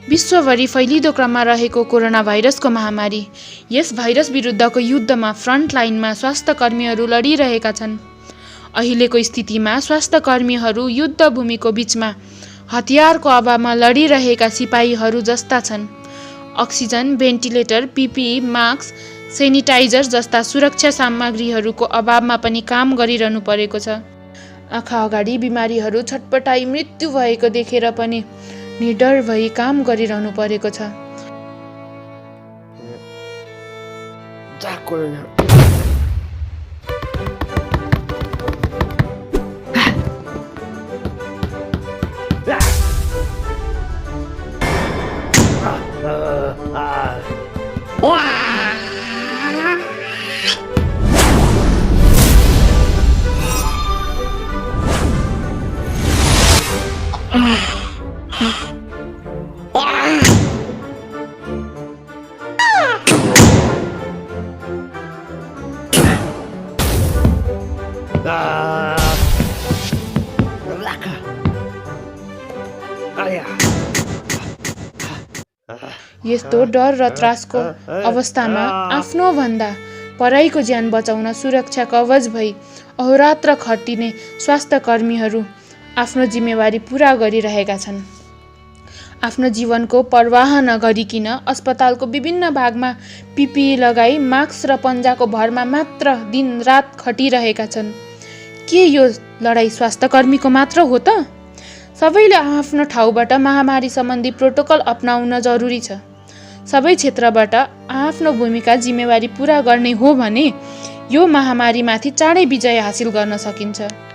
विश्वभरि फैलिँदो क्रममा रहेको कोरोना भाइरसको महामारी। यस भाइरस विरुद्धको युद्धमा फ्रन्ट लाइनमा स्वास्थ्य कर्मीहरू लडिरहेका छन्। अहिलेको स्थितिमा स्वास्थ्य कर्मीहरू युद्ध भूमिको बीचमा हतियारको अभावमा लडिरहेका सिपाहीहरू जस्ता छन्। Oxygen, ventilator, PPE, mask, sanitiser जस्ता सुरक्षा सामग्रीहरूको अभावमा पनि काम गरिरहनु परेको छ। आँखा अगाडि बिमारीहरू छटपटाई मृत्यु भएको देखेर पनि निडर भई काम गरिरहनु परेको छ। यस्तो डर र त्रासको अवस्थामा आफ्नो भन्दा पराईको ज्यान बचाउन सुरक्षा कवच भई अहोरात्र खटिने स्वास्थ्य कर्मीहरू आफ्नो जिम्मेवारी पूरा गरिरहेका छन्। आफ्नो जीवनको परवाह नगरिकन अस्पतालको विभिन्न भागमा पिपिई लगाई मास्क र पन्जाको भरमा मात्र दिनरात खटिरहेका छन्। के यो लडाईँ स्वास्थ्य कर्मीको मात्र हो त? सबैले आफ्नो ठाउँबाट महामारी सम्बन्धी प्रोटोकल अपनाउन जरुरी छ। सबै क्षेत्रबाट आफ्नो भूमिका जिम्मेवारी पूरा गर्ने हो भने यो महामारीमाथि चाँडै विजय हासिल गर्न सकिन्छ।